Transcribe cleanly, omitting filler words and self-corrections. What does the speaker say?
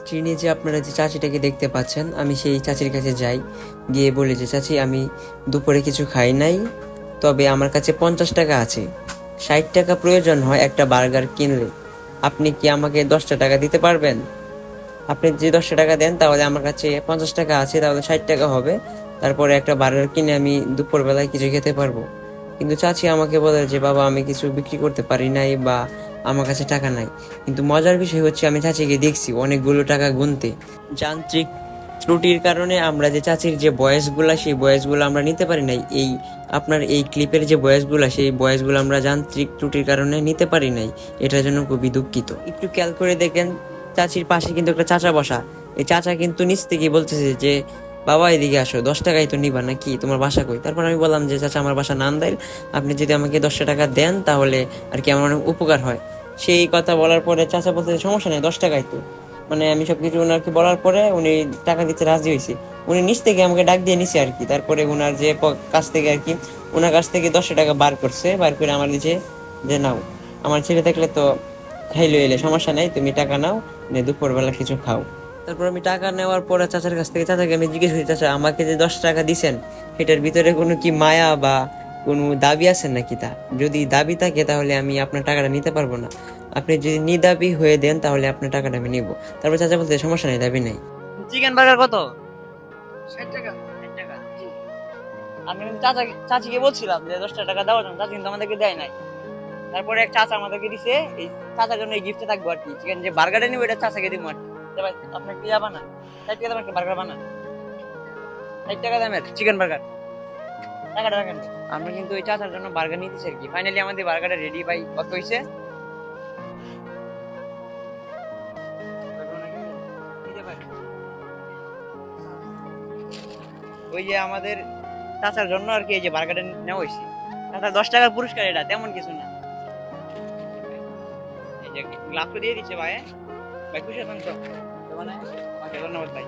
ট্রেনে যে আপনারা যে চাচিটাকে দেখতে পাচ্ছেন, আমি সেই চাচির কাছে যাই, গিয়ে বলি যে চাচি আমি দুপুরে কিছু খাই নাই, তবে আমার কাছে 50 টাকা আছে, 60 টাকা প্রয়োজন হয় একটা বার্গার কিনলে, আপনি কি আমাকে 10টা টাকা দিতে পারবেন? আপনি যদি 10টা টাকা দেন তাহলে আমার কাছে 50 টাকা আছে, তাহলে 60 টাকা হবে, তারপরে একটা বার্গার কিনে আমি দুপুরবেলায় কিছু খেতে পারবো। কিন্তু চাচি আমাকে বলে যে বাবা আমি কিছু বিক্রি করতে পারি নাই বা আমার কাছে টাকা নাই। কিন্তু মজার বিষয় হচ্ছে আমি চাচিকে দেখছি অনেকগুলো টাকা গুনতে। যান্ত্রিক ত্রুটির কারণে আমরা যে চাচির যে ভয়েসগুলা সেই ভয়েসগুলো আমরা নিতে পারি নাই, এই আপনার এই ক্লিপের যে ভয়েসগুলা সেই ভয়েসগুলো আমরা যান্ত্রিক ত্রুটির কারণে নিতে পারি নাই। এটার জন্য খুবই দুঃখিত। একটু খেয়াল করে দেখেন, চাচির পাশে কিন্তু একটা চাচা বসা। এই চাচা কিন্তু নিচ থেকে বলতেছে যে বাবা এদিকে আসো, 10 টাকাই তো নিবা নাকি, তোমার বাসা কই? তারপর আমি বললাম যে চাচা আমার বাসা নান্দাইল, আপনি যদি আমাকে 10টা টাকা দেন তাহলে আর কি আমার অনেক উপকার হয়। সেই কথা বলার পরে চাচা বলতে সমস্যা নেই, 10 টাকাই তো। মানে আমি সবকিছু ওনাকে বলার পরে উনি টাকা দিতে রাজি হয়েছে। উনি নিচ থেকে আমাকে ডাক দিয়ে নিছে আর কি। তারপরে ওনার যে কাছ থেকে আর কি, ওনার কাছ থেকে 10 টাকা বার করছে, বার করে আমার দিছে যে নাও, আমার ছেলে থাকলে তো খাইলো এলে সমস্যা নাই, তুমি টাকা নাও, দুপুরবেলা কিছু খাও। তারপর আমি টাকা নেওয়ার পরে চাচার কাছ থেকে চাচাকে আমি জিজ্ঞেস করি, চাচা আমাকে যে 10 টাকা দিছেন সেটার ভিতরে কোনো কি মায়া বা কোনো দাবি আছে নাকি? তা যদি দাবি থাকে তাহলে আমি আপনার টাকাটা নিতে পারবো না, আপনি যদি নিদাবি হয়ে দেন তাহলে আপনার টাকাটা আমি নিব। তারপর চাচা বলতে সমস্যা নেই, দাবি নেই। চিকেন বার্গার কত? 60 টাকা। 60 টাকা। আমি কিন্তু চাচিকে বলছিলাম যে 10টা টাকা দেওয়ার জন্য, চাচি কিন্তু আমাদেরকে দেয় নাই। তারপরে এক চাচা আমাদেরকে দিছে, এই চাচার জন্য এই গিফটে থাকবো আর কি। চিকেন যে বার্গারটা নিবো এটা চাচাকে দিব আর কি। যে ভাই আপনার কি বানা 60 টাকা দামের একটা বার্গার বানা, 60 টাকা দামের চিকেন বার্গার, টাকাটা রাখেন। আমরা কিন্তু ওই চাচার জন্য বার্গার নিতেছি আর কি। ফাইনালি আমাদের বার্গারটা রেডি। ভাই কত হয়েছে? ওই যে আমাদের চাচার জন্য আর কি এই যে বার্গারটা নেওয়া হয়েছে। চাচার 10 টাকার পুরস্কার, এটা তেমন কিছু না। এই যে গ্লাভটা দিয়ে দিচ্ছে ভাই। ভাই খুশি হতাম তো? মানে ধন্যবাদ ভাই।